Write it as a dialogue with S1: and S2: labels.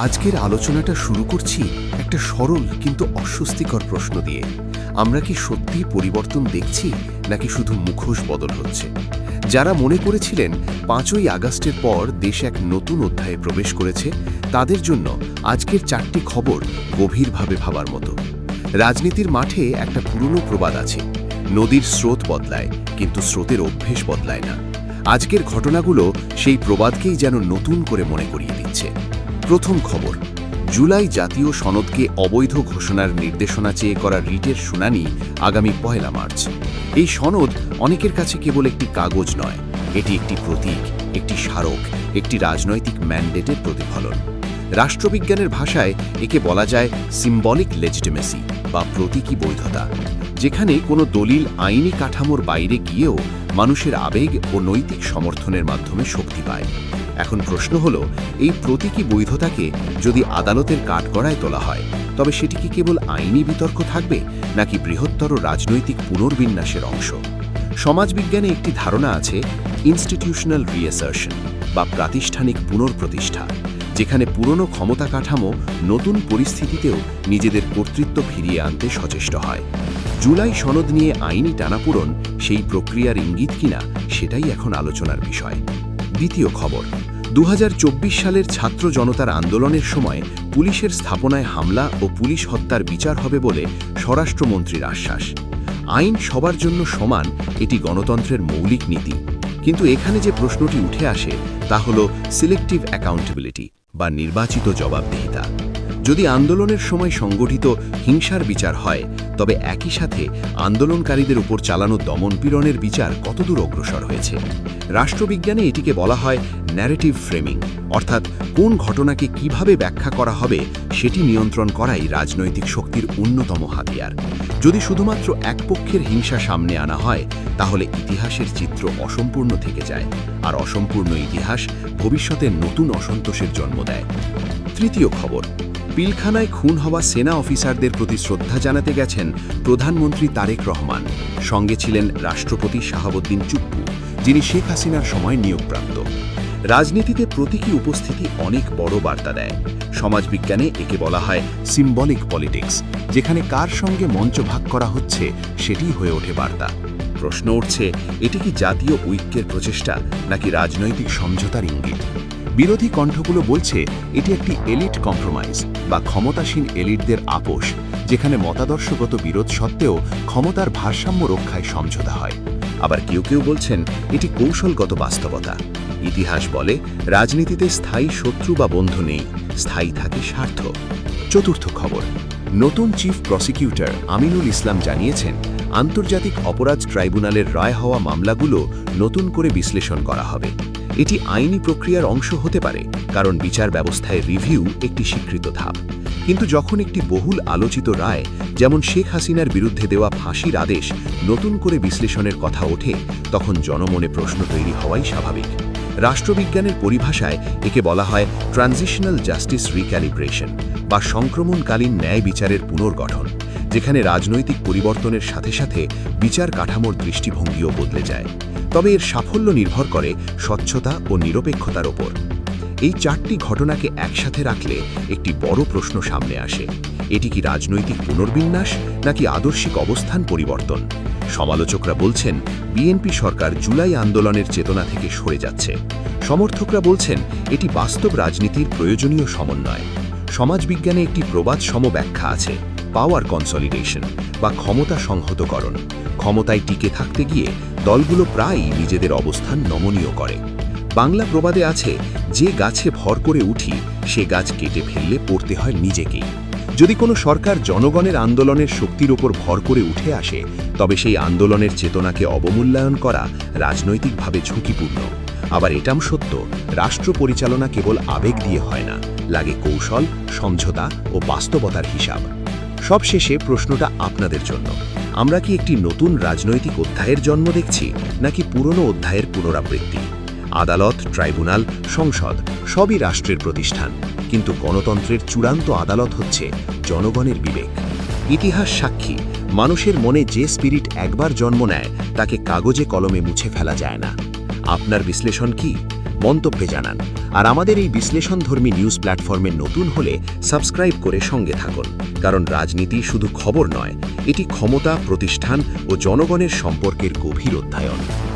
S1: আজকের আলোচনাটা শুরু করছি একটা সরল কিন্তু অস্বস্তিকর প্রশ্ন দিয়ে। আমরা কি সত্যিই পরিবর্তন দেখছি, নাকি শুধু মুখোশ বদল হচ্ছে? যারা মনে করেছিলেন 5ই আগস্টের পর দেশ এক নতুন অধ্যায়ে প্রবেশ করেছে, তাদের জন্য আজকের 4টি খবর গভীরভাবে ভাবার মতো। রাজনীতির মাঠে একটা পুরনো প্রবাদ আছে, নদীর স্রোত বদলায় কিন্তু স্রোতের অভ্যেস বদলায় না। আজকের ঘটনাগুলো সেই প্রবাদকেই যেন নতুন করে মনে করিয়ে দিচ্ছে। প্রথম খবর, জুলাই জাতীয় সনদকে অবৈধ ঘোষণার নির্দেশনা চেয়ে করা রিটের শুনানি আগামী 1 মার্চ। এই সনদ অনেকের কাছে কেবল একটি কাগজ নয়, এটি একটি প্রতীক, একটি স্মারক, একটি রাজনৈতিক ম্যান্ডেটের প্রতিফলন। রাষ্ট্রবিজ্ঞানের ভাষায় একে বলা যায় সিম্বলিক লেজিটিমেসি বা প্রতীকী বৈধতা, যেখানে কোনো দলিল আইনি কাঠামোর বাইরে গিয়েও মানুষের আবেগ ও নৈতিক সমর্থনের মাধ্যমে শক্তি পায়। এখন প্রশ্ন হলো, এই প্রতীকী বৈধতাকে যদি আদালতের কাঠগড়ায় তোলা হয়, তবে সেটি কি কেবল আইনি বিতর্ক থাকবে, নাকি বৃহত্তর রাজনৈতিক পুনর্বিন্যাসের অংশ? সমাজবিজ্ঞানে একটি ধারণা আছে, ইনস্টিটিউশনাল রিঅ্যাসারশন বা প্রাতিষ্ঠানিক পুনর্প্রতিষ্ঠা, যেখানে পুরনো ক্ষমতা কাঠামো নতুন পরিস্থিতিতেও নিজেদের কর্তৃত্ব ফিরিয়ে আনতে সচেষ্ট হয়। জুলাই সনদ নিয়ে আইনি টানাপোড়েন সেই প্রক্রিয়ার ইঙ্গিত কিনা, সেটাই এখন আলোচনার বিষয়। দ্বিতীয় খবর, 2024 সালের ছাত্র জনতার আন্দোলনের সময় পুলিশের স্থাপনায় হামলা ও পুলিশ হত্যার বিচার হবে বলে স্বরাষ্ট্রমন্ত্রীর আশ্বাস। আইন সবার জন্য সমান, এটি গণতন্ত্রের মৌলিক নীতি। কিন্তু এখানে যে প্রশ্নটি উঠে আসে তা হল সিলেক্টিভ অ্যাকাউন্টেবিলিটি বা নির্বাচিত জবাবদিহিতা। যদি আন্দোলনের সময় সংগঠিত হিংসার বিচার হয়, তবে একই সাথে আন্দোলনকারীদের উপর চালানো দমনপীড়নের বিচার কতদূর অগ্রসর হয়েছে? রাষ্ট্রবিজ্ঞানে এটিকে বলা হয় ন্যারেটিভ ফ্রেমিং, অর্থাৎ কোন ঘটনাকে কিভাবে ব্যাখ্যা করা হবে সেটি নিয়ন্ত্রণ করাই রাজনৈতিক শক্তির অন্যতম হাতিয়ার। যদি শুধুমাত্র এক পক্ষের হিংসা সামনে আনা হয়, তাহলে ইতিহাসের চিত্র অসম্পূর্ণ থেকে যায়, আর অসম্পূর্ণ ইতিহাস ভবিষ্যতের নতুন অসন্তোষের জন্ম দেয়। তৃতীয় খবর, পিলখানায় খুন হওয়া সেনা অফিসারদের প্রতি শ্রদ্ধা জানাতে গেছেন প্রধানমন্ত্রী তারেক রহমান। সঙ্গে ছিলেন রাষ্ট্রপতি শাহাবুদ্দিন চুপ্পু, যিনি শেখ হাসিনার সময় নিয়োগপ্রাপ্ত। রাজনীতিতে প্রতীকী উপস্থিতি অনেক বড় বার্তা দেয়। সমাজবিজ্ঞানে একে বলা হয় সিম্বলিক পলিটিক্স, যেখানে কার সঙ্গে মঞ্চ ভাগ করা হচ্ছে সেটিই হয়ে ওঠে বার্তা। প্রশ্ন উঠছে, এটি কি জাতীয় ঐক্যের প্রচেষ্টা, নাকি রাজনৈতিক সমঝোতার ইঙ্গিত? বিরোধী কণ্ঠগুলো বলছে এটি একটি এলিট কম্প্রোমাইজ বা ক্ষমতাসীন এলিটদের আপোষ, যেখানে মতাদর্শগত বিরোধ সত্ত্বেও ক্ষমতার ভারসাম্য রক্ষায় সমঝোতা হয়। আবার কেউ কেউ বলছেন এটি কৌশলগত বাস্তবতা। ইতিহাস বলে, রাজনীতিতে স্থায়ী শত্রু বা বন্ধু নেই, স্থায়ী থাকে স্বার্থ। চতুর্থ খবর, নতুন চিফ প্রসিকিউটর আমিনুল ইসলাম জানিয়েছেন, আন্তর্জাতিক অপরাধ ট্রাইব্যুনালের রায় হওয়া মামলাগুলো নতুন করে বিশ্লেষণ করা হবে। এটি আইনি প্রক্রিয়ার অংশ হতে পারে, কারণ বিচার ব্যবস্থায় রিভিউ একটি স্বীকৃত ধাপ। কিন্তু যখন একটি বহুল আলোচিত রায়, যেমন শেখ হাসিনার বিরুদ্ধে দেওয়া ফাঁসির আদেশ, নতুন করে বিশ্লেষণের কথা ওঠে, তখন জনমনে প্রশ্ন তৈরি হওয়াই স্বাভাবিক। রাষ্ট্রবিজ্ঞানের পরিভাষায় একে বলা হয় ট্রানজিশনাল জাস্টিস রিক্যালিব্রেশন বা সংক্রমণকালীন ন্যায় বিচারের পুনর্গঠন, যেখানে রাজনৈতিক পরিবর্তনের সাথে সাথে বিচার কাঠামোর দৃষ্টিভঙ্গিও বদলে যায়। তবে এর সাফল্য নির্ভর করে স্বচ্ছতা ও নিরপেক্ষতার ওপর। এই 4টি ঘটনাকে একসাথে রাখলে একটি বড় প্রশ্ন সামনে আসে, এটি কি রাজনৈতিক পুনর্বিন্যাস, নাকি আদর্শিক অবস্থান পরিবর্তন? সমালোচকরা বলছেন বিএনপি সরকার জুলাই আন্দোলনের চেতনা থেকে সরে যাচ্ছে। সমর্থকরা বলছেন এটি বাস্তব রাজনীতির প্রয়োজনীয় সমন্বয়। সমাজবিজ্ঞানে একটি প্রবাদ সমব্যাখ্যা আছে, পাওয়ার কনসলিডেশন বা ক্ষমতা সংহতকরণ। ক্ষমতায় টিকে থাকতে গিয়ে দলগুলো প্রায়ই নিজেদের অবস্থান নমনীয় করে। বাংলা প্রবাদে আছে, যে গাছে ভর করে উঠি সে গাছ কেটে ফেললে পড়তে হয় নিজেকেই। যদি কোনো সরকার জনগণের আন্দোলনের শক্তির ওপর ভর করে উঠে আসে, তবে সেই আন্দোলনের চেতনাকে অবমূল্যায়ন করা রাজনৈতিকভাবে ঝুঁকিপূর্ণ। আবার এটাও সত্য, রাষ্ট্র পরিচালনা কেবল আবেগ দিয়ে হয় না, লাগে কৌশল, সমঝোতা ও বাস্তবতার হিসাব। সবশেষে প্রশ্নটা আপনাদের জন্য, আমরা কি একটি নতুন রাজনৈতিক অধ্যায়ের জন্ম দেখছি, নাকি পুরনো অধ্যায়ের পুনরাবৃত্তি? আদালত, ট্রাইব্যুনাল, সংসদ সবই রাষ্ট্রের প্রতিষ্ঠান, কিন্তু গণতন্ত্রের চূড়ান্ত আদালত হচ্ছে জনগণের বিবেক। ইতিহাস সাক্ষী, মানুষের মনে যে স্পিরিট একবার জন্ম নেয় তাকে কাগজে কলমে মুছে ফেলা যায় না।
S2: আপনার বিশ্লেষণ কি? মন্তব্যে জানান। আর আমাদের এই বিশ্লেষণধর্মী নিউজ প্ল্যাটফর্মে নতুন হলে সাবস্ক্রাইব করে সঙ্গে থাকুন, কারণ রাজনীতি শুধু খবর নয়, এটি ক্ষমতা, প্রতিষ্ঠান ও জনগণের সম্পর্কের গভীর অধ্যয়ন।